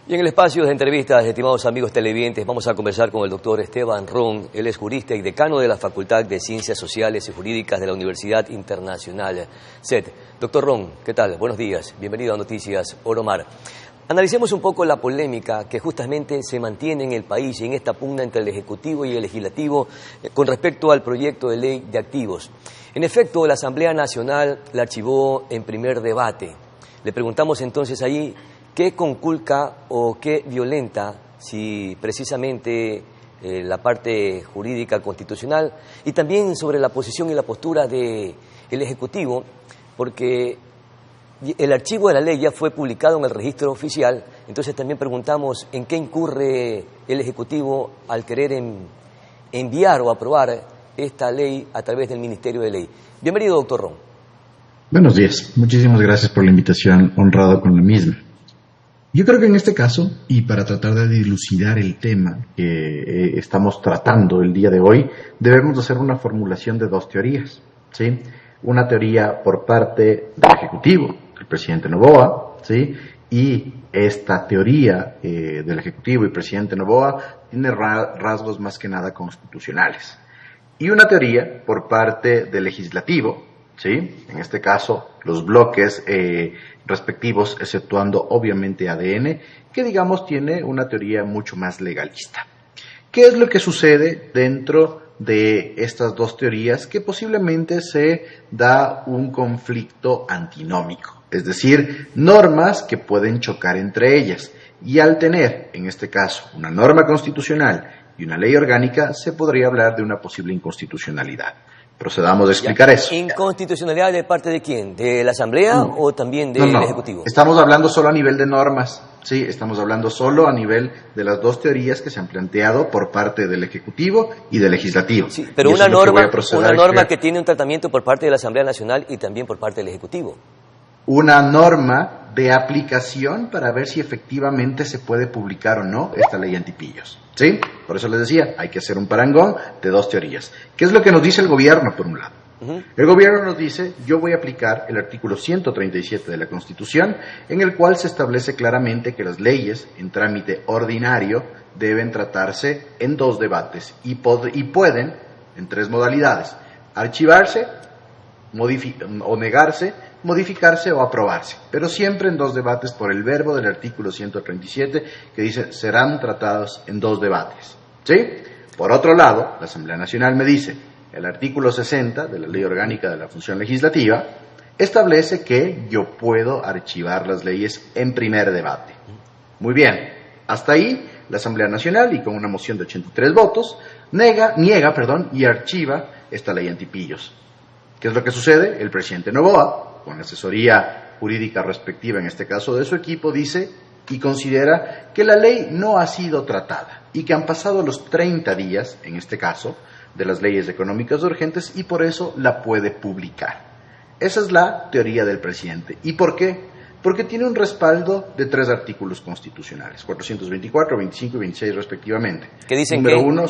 Y en el espacio de entrevistas, estimados amigos televidentes, vamos a conversar con el doctor Esteban Ron. Él es jurista y decano de la Facultad de Ciencias Sociales y Jurídicas de la Universidad Internacional CET. Doctor Ron, ¿qué tal? Buenos días. Bienvenido a Noticias Oromar. Analicemos un poco la polémica que justamente se mantiene en el país y en esta pugna entre el Ejecutivo y el Legislativo con respecto al proyecto de ley de activos. En efecto, la Asamblea Nacional la archivó en primer debate. Le preguntamos entonces allí qué conculca o qué violenta si precisamente la parte jurídica constitucional, y también sobre la posición y la postura del Ejecutivo, porque el archivo de la ley ya fue publicado en el registro oficial. Entonces también preguntamos en qué incurre el Ejecutivo al querer enviar o aprobar esta ley a través del Ministerio de Ley. Bienvenido, doctor Ron. Buenos días, muchísimas gracias por la invitación, honrado con la misma. Yo creo que en este caso, y para tratar de dilucidar el tema que estamos tratando el día de hoy, debemos hacer una formulación de dos teorías, ¿sí? Una teoría por parte del Ejecutivo, del presidente Noboa, ¿sí? Y esta teoría del Ejecutivo y presidente Noboa tiene rasgos más que nada constitucionales. Y una teoría por parte del Legislativo, ¿sí? En este caso, los bloques respectivos, exceptuando obviamente ADN, que digamos tiene una teoría mucho más legalista. ¿Qué es lo que sucede dentro de estas dos teorías? Que posiblemente se da un conflicto antinómico, es decir, normas que pueden chocar entre ellas. Y al tener, en este caso, una norma constitucional y una ley orgánica, se podría hablar de una posible inconstitucionalidad. Procedamos a explicar eso. ¿Inconstitucionalidad de parte de quién? ¿De la Asamblea o también del Ejecutivo? Estamos hablando solo a nivel de normas, sí, estamos hablando solo a nivel de las dos teorías que se han planteado por parte del Ejecutivo y del Legislativo. Sí, pero una norma que tiene un tratamiento por parte de la Asamblea Nacional y también por parte del Ejecutivo. Una norma de aplicación para ver si efectivamente se puede publicar o no esta ley antipillos. ¿Sí? Por eso les decía, hay que hacer un parangón de dos teorías. ¿Qué es lo que nos dice el gobierno, por un lado? El gobierno nos dice, yo voy a aplicar el artículo 137 de la Constitución, en el cual se establece claramente que las leyes en trámite ordinario deben tratarse en dos debates y pueden, en tres modalidades: archivarse, o negarse, modificarse o aprobarse, pero siempre en dos debates por el verbo del artículo 137 que dice serán tratados en dos debates, ¿sí? Por otro lado, la Asamblea Nacional me dice, el artículo 60 de la Ley Orgánica de la Función Legislativa establece que yo puedo archivar las leyes en primer debate. Muy bien, hasta ahí la Asamblea Nacional, y con una moción de 83 votos, niega y archiva esta ley antipillos. ¿Qué es lo que sucede? El presidente Noboa, con la asesoría jurídica respectiva, en este caso de su equipo, dice y considera que la ley no ha sido tratada y que han pasado los 30 días, en este caso, de las leyes económicas urgentes y por eso la puede publicar. Esa es la teoría del presidente. ¿Y por qué? Porque tiene un respaldo de tres artículos constitucionales, 424, 25 y 26 respectivamente. ¿Qué dicen? Número uno,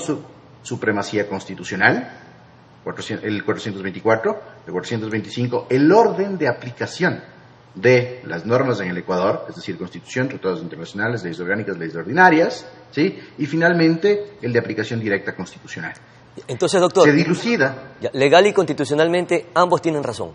supremacía constitucional. El 424, el 425, el orden de aplicación de las normas en el Ecuador, es decir, Constitución, tratados internacionales, leyes orgánicas, leyes ordinarias, ¿sí? Y finalmente el de aplicación directa constitucional. Entonces, doctor, se dilucida. Legal y constitucionalmente ambos tienen razón.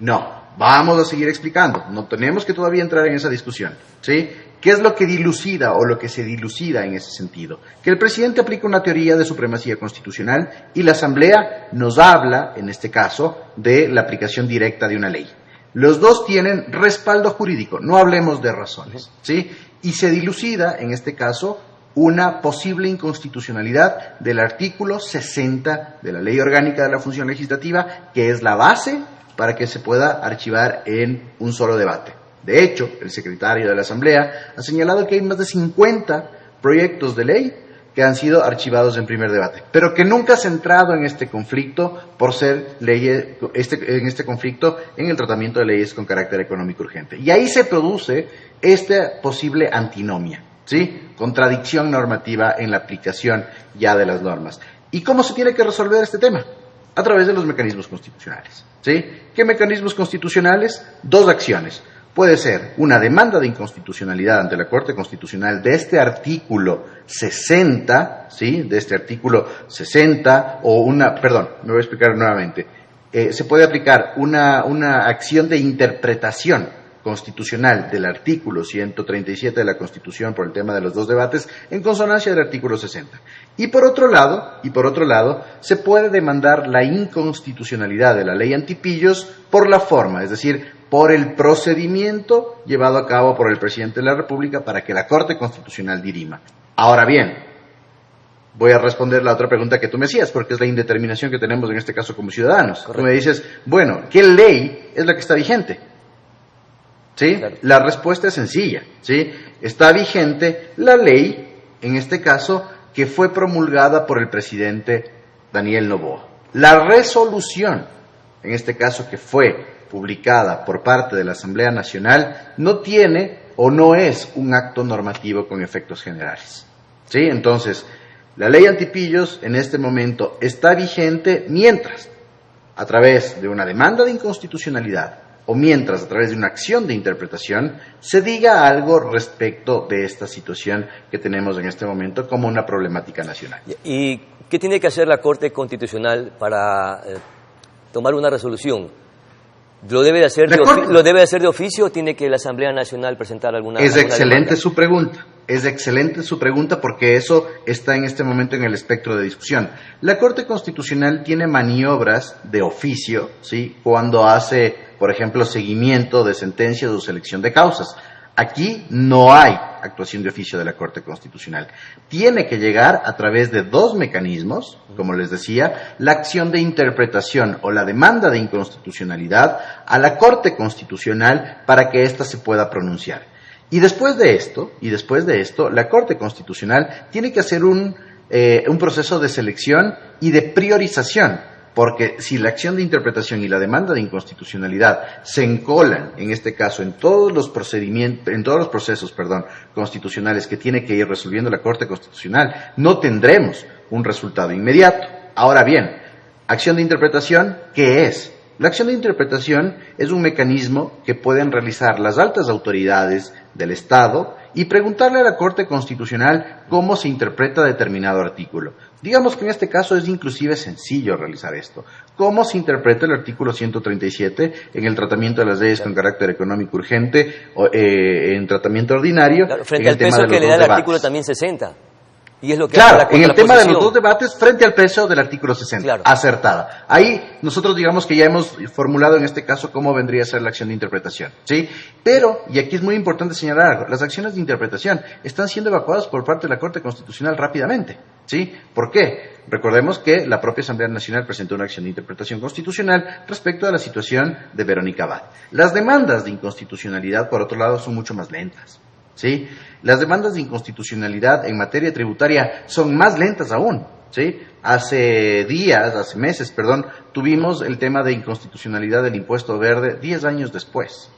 No, vamos a seguir explicando. No tenemos que todavía entrar en esa discusión, ¿sí? ¿Qué es lo que dilucida o lo que se dilucida en ese sentido? Que el presidente aplica una teoría de supremacía constitucional y la Asamblea nos habla, en este caso, de la aplicación directa de una ley. Los dos tienen respaldo jurídico, no hablemos de razones, ¿sí? Y se dilucida, en este caso, una posible inconstitucionalidad del artículo 60 de la Ley Orgánica de la Función Legislativa, que es la base para que se pueda archivar en un solo debate. De hecho, el secretario de la Asamblea ha señalado que hay más de 50 proyectos de ley que han sido archivados en primer debate, pero que nunca se ha entrado en este conflicto por ser en este conflicto en el tratamiento de leyes con carácter económico urgente. Y ahí se produce esta posible antinomia, ¿sí? Contradicción normativa en la aplicación ya de las normas. ¿Y cómo se tiene que resolver este tema? A través de los mecanismos constitucionales, ¿sí? ¿Qué mecanismos constitucionales? Dos acciones. puede ser una demanda de inconstitucionalidad ante la Corte Constitucional de este artículo 60, ¿sí? De este artículo 60, o perdón, me voy a explicar nuevamente. Se puede aplicar una acción de interpretación constitucional del artículo 137 de la Constitución por el tema de los dos debates en consonancia del artículo 60. Y por otro lado, se puede demandar la inconstitucionalidad de la ley antipillos por la forma, es decir, por el procedimiento llevado a cabo por el presidente de la República para que la Corte Constitucional dirima. Ahora bien, voy a responder la otra pregunta que tú me hacías, porque es la indeterminación que tenemos en este caso como ciudadanos. Correcto. Tú me dices, bueno, ¿qué ley es la que está vigente? ¿Sí? Claro. La respuesta es sencilla, ¿sí? Está vigente la ley, en este caso, que fue promulgada por el presidente Daniel Noboa. La resolución, en este caso que fue publicada por parte de la Asamblea Nacional, no tiene o no es un acto normativo con efectos generales, ¿sí? Entonces, la ley antipillos en este momento está vigente mientras, a través de una demanda de inconstitucionalidad, o mientras, a través de una acción de interpretación, se diga algo respecto de esta situación que tenemos en este momento como una problemática nacional. ¿Y qué tiene que hacer la Corte Constitucional para tomar una resolución? ¿Lo debe hacer de oficio o tiene que la Asamblea Nacional presentar alguna demanda? Es excelente su pregunta porque eso está en este momento en el espectro de discusión. La Corte Constitucional tiene maniobras de oficio, ¿sí? Cuando hace, por ejemplo, seguimiento de sentencias o selección de causas. Aquí no hay actuación de oficio de la Corte Constitucional. Tiene que llegar a través de dos mecanismos, como les decía, la acción de interpretación o la demanda de inconstitucionalidad a la Corte Constitucional para que ésta se pueda pronunciar. Y después de esto, la Corte Constitucional tiene que hacer un proceso de selección y de priorización. Porque si la acción de interpretación y la demanda de inconstitucionalidad se encolan, en este caso, en todos los procesos constitucionales que tiene que ir resolviendo la Corte Constitucional, no tendremos un resultado inmediato. Ahora bien, acción de interpretación, ¿qué es? La acción de interpretación es un mecanismo que pueden realizar las altas autoridades del Estado y preguntarle a la Corte Constitucional cómo se interpreta determinado artículo. Digamos que en este caso es inclusive sencillo realizar esto. ¿Cómo se interpreta el artículo 137 en el tratamiento de las leyes con carácter económico urgente o en tratamiento ordinario? Claro, frente al peso que le da el artículo también 60. Y es lo que claro, en el tema de los dos debates frente al peso del artículo 60, claro. Acertada. Ahí nosotros digamos que ya hemos formulado en este caso cómo vendría a ser la acción de interpretación, ¿sí? Pero, y aquí es muy importante señalar algo, las acciones de interpretación están siendo evacuadas por parte de la Corte Constitucional rápidamente, ¿sí? ¿Por qué? Recordemos que la propia Asamblea Nacional presentó una acción de interpretación constitucional respecto a la situación de Verónica Abad. Las demandas de inconstitucionalidad, por otro lado, son mucho más lentas. ¿Sí? Las demandas de inconstitucionalidad en materia tributaria son más lentas aún, ¿sí? Hace meses, tuvimos el tema de inconstitucionalidad del impuesto verde 10 años después.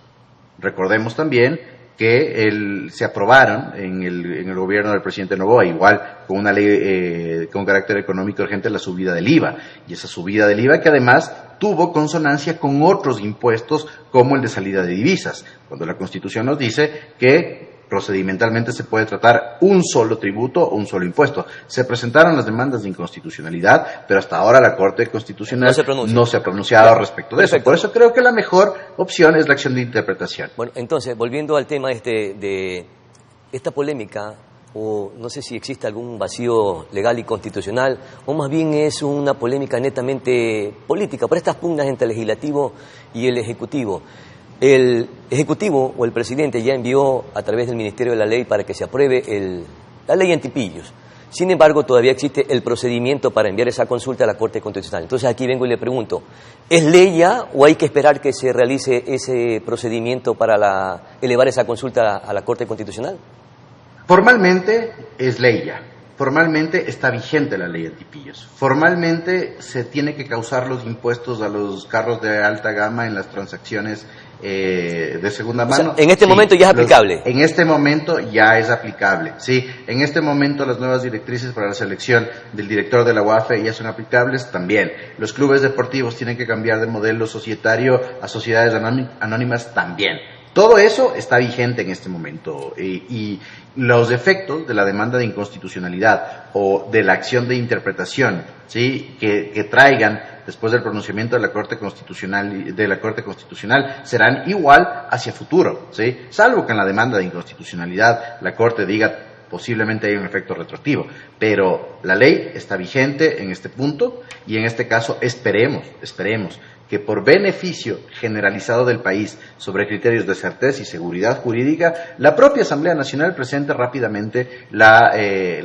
Recordemos también que se aprobaron en el gobierno del presidente Noboa, igual con una ley con carácter económico urgente, la subida del IVA. Y esa subida del IVA que además tuvo consonancia con otros impuestos como el de salida de divisas, cuando la Constitución nos dice que procedimentalmente se puede tratar un solo tributo o un solo impuesto. Se presentaron las demandas de inconstitucionalidad, pero hasta ahora la Corte Constitucional no se ha pronunciado respecto de eso. Por eso creo que la mejor opción es la acción de interpretación. Bueno, entonces, volviendo al tema de esta polémica, o no sé si existe algún vacío legal y constitucional, o más bien es una polémica netamente política, por estas pugnas entre el Legislativo y el Ejecutivo. El Ejecutivo o el presidente ya envió a través del Ministerio de la Ley para que se apruebe la ley antipillos. Sin embargo, todavía existe el procedimiento para enviar esa consulta a la Corte Constitucional. Entonces aquí vengo y le pregunto, ¿es ley ya o hay que esperar que se realice ese procedimiento para elevar esa consulta a la Corte Constitucional? Formalmente es ley ya. Formalmente está vigente la ley antipillos. Formalmente se tiene que causar los impuestos a los carros de alta gama en las transacciones de segunda mano. O sea, en este momento ya es aplicable. En este momento ya es aplicable, sí. En este momento las nuevas directrices para la selección del director de la UAFE ya son aplicables también. Los clubes deportivos tienen que cambiar de modelo societario a sociedades anónimas también. Todo eso está vigente en este momento y los efectos de la demanda de inconstitucionalidad o de la acción de interpretación, ¿sí? que traigan después del pronunciamiento de la Corte Constitucional serán igual hacia futuro, ¿sí? Salvo que en la demanda de inconstitucionalidad la Corte diga posiblemente hay un efecto retroactivo, pero la ley está vigente en este punto y en este caso esperemos que por beneficio generalizado del país sobre criterios de certeza y seguridad jurídica, la propia Asamblea Nacional presente rápidamente la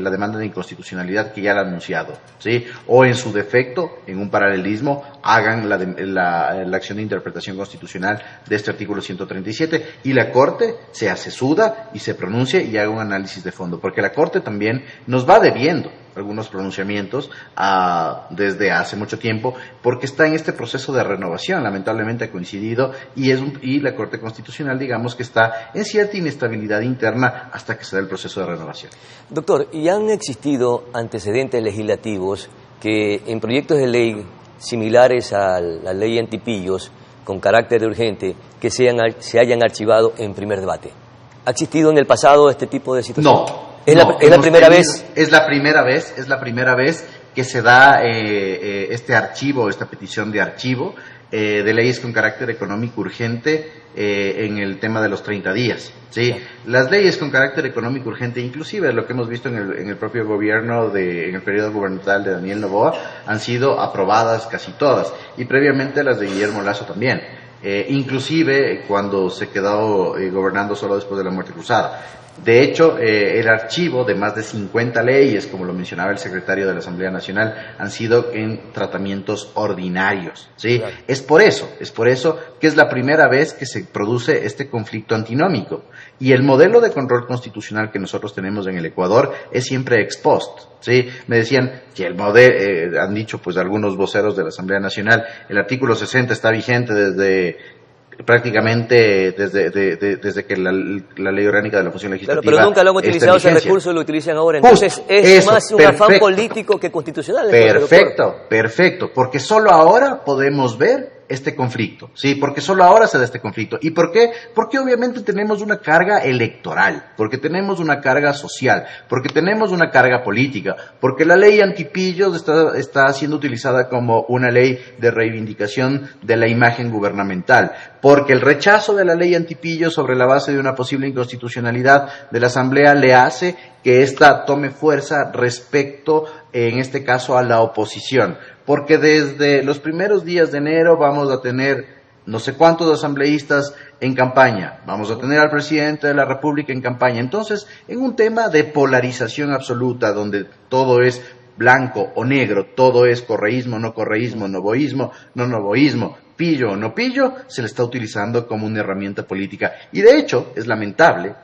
demanda de inconstitucionalidad que ya la ha anunciado, ¿sí? O en su defecto, en un paralelismo, hagan la acción de interpretación constitucional de este artículo 137 y la Corte se asesuda y se pronuncie y haga un análisis de fondo, porque la Corte también nos va debiendo algunos pronunciamientos desde hace mucho tiempo, porque está en este proceso de renovación, lamentablemente ha coincidido, y la Corte Constitucional, digamos que está en cierta inestabilidad interna hasta que se da el proceso de renovación. Doctor, ¿y han existido antecedentes legislativos que en proyectos de ley similares a la ley antipillos, con carácter urgente, que se hayan archivado en primer debate? ¿Ha existido en el pasado este tipo de situaciones? No. ¿Es la primera vez? Es la primera vez que se da este archivo, esta petición de archivo de leyes con carácter económico urgente en el tema de los 30 días. ¿Sí? Las leyes con carácter económico urgente, inclusive lo que hemos visto en el propio gobierno, en el periodo gubernamental de Daniel Noboa, han sido aprobadas casi todas, y previamente las de Guillermo Lasso también. Inclusive cuando se quedó gobernando solo después de la muerte cruzada. De hecho, el archivo de más de 50 leyes, como lo mencionaba el secretario de la Asamblea Nacional, han sido en tratamientos ordinarios, ¿sí? Claro. Es por eso que es la primera vez que se produce este conflicto antinómico. Y el modelo de control constitucional que nosotros tenemos en el Ecuador es siempre ex post, ¿sí? Me decían que el modelo, han dicho pues algunos voceros de la Asamblea Nacional, el artículo 60 está vigente prácticamente desde que la ley orgánica de la función legislativa. Pero nunca lo han utilizado ese recurso, lo utilizan ahora. Entonces es más un afán político que constitucional. Perfecto, porque solo ahora podemos ver este conflicto, ¿sí? Porque solo ahora se da este conflicto. ¿Y por qué? Porque obviamente tenemos una carga electoral, porque tenemos una carga social, porque tenemos una carga política, porque la ley antipillos está siendo utilizada como una ley de reivindicación de la imagen gubernamental, porque el rechazo de la ley antipillos sobre la base de una posible inconstitucionalidad de la Asamblea le hace que ésta tome fuerza respecto, en este caso, a la oposición. Porque desde los primeros días de enero vamos a tener no sé cuántos asambleístas en campaña, vamos a tener al presidente de la República en campaña. Entonces, en un tema de polarización absoluta, donde todo es blanco o negro, todo es correísmo, no correísmo, novoísmo, no novoísmo, pillo o no pillo, se le está utilizando como una herramienta política. Y de hecho, es lamentable,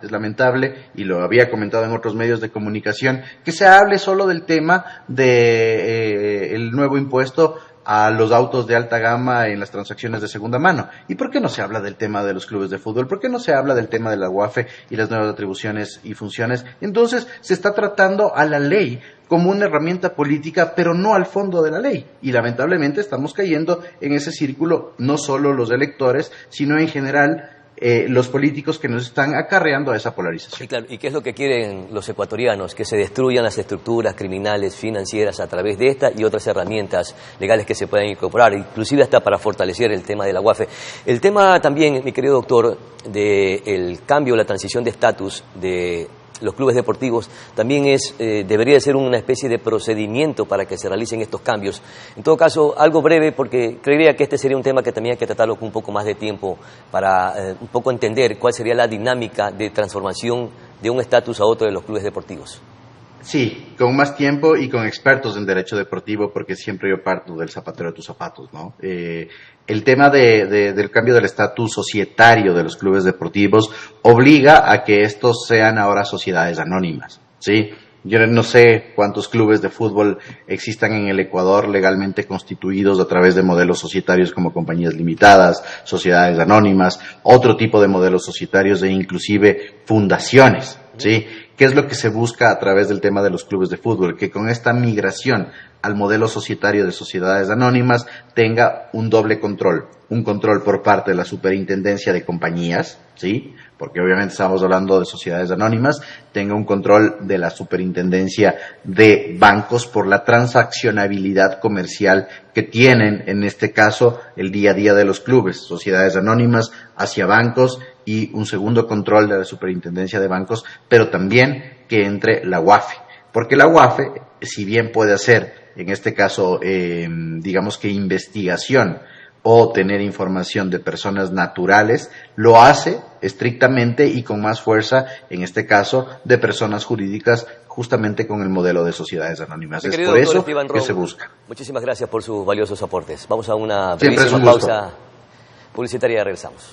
y lo había comentado en otros medios de comunicación, que se hable solo del tema de el nuevo impuesto a los autos de alta gama en las transacciones de segunda mano. ¿Y por qué no se habla del tema de los clubes de fútbol? ¿Por qué no se habla del tema de la UAFE y las nuevas atribuciones y funciones? Entonces, se está tratando a la ley como una herramienta política, pero no al fondo de la ley. Y lamentablemente estamos cayendo en ese círculo, no solo los electores, sino en general los políticos que nos están acarreando a esa polarización. Y, claro, ¿y qué es lo que quieren los ecuatorianos? Que se destruyan las estructuras criminales, financieras a través de esta y otras herramientas legales que se puedan incorporar, inclusive hasta para fortalecer el tema de la UAFE. El tema también, mi querido doctor, del cambio, la transición de estatus de los clubes deportivos, también debería ser una especie de procedimiento para que se realicen estos cambios. En todo caso, algo breve, porque creería que este sería un tema que también hay que tratarlo con un poco más de tiempo para un poco entender cuál sería la dinámica de transformación de un estatus a otro de los clubes deportivos. Sí, con más tiempo y con expertos en derecho deportivo, porque siempre yo parto del zapatero de tus zapatos, ¿no? El tema del cambio del estatus societario de los clubes deportivos obliga a que estos sean ahora sociedades anónimas, ¿sí? Yo no sé cuántos clubes de fútbol existan en el Ecuador legalmente constituidos a través de modelos societarios como compañías limitadas, sociedades anónimas, otro tipo de modelos societarios e inclusive fundaciones, ¿sí? ¿Qué es lo que se busca a través del tema de los clubes de fútbol? Que con esta migración al modelo societario de sociedades anónimas tenga un doble control. Un control por parte de la Superintendencia de Compañías, ¿sí? Porque obviamente estamos hablando de sociedades anónimas, tenga un control de la Superintendencia de Bancos por la transaccionabilidad comercial que tienen, en este caso, el día a día de los clubes, sociedades anónimas hacia bancos, y un segundo control de la Superintendencia de Bancos, pero también que entre la UAFE. Porque la UAFE, si bien puede hacer, en este caso, digamos que investigación o tener información de personas naturales, lo hace estrictamente y con más fuerza, en este caso, de personas jurídicas, justamente con el modelo de sociedades anónimas. Es por eso que se busca. Muchísimas gracias por sus valiosos aportes. Vamos a una brevísima pausa publicitaria y regresamos.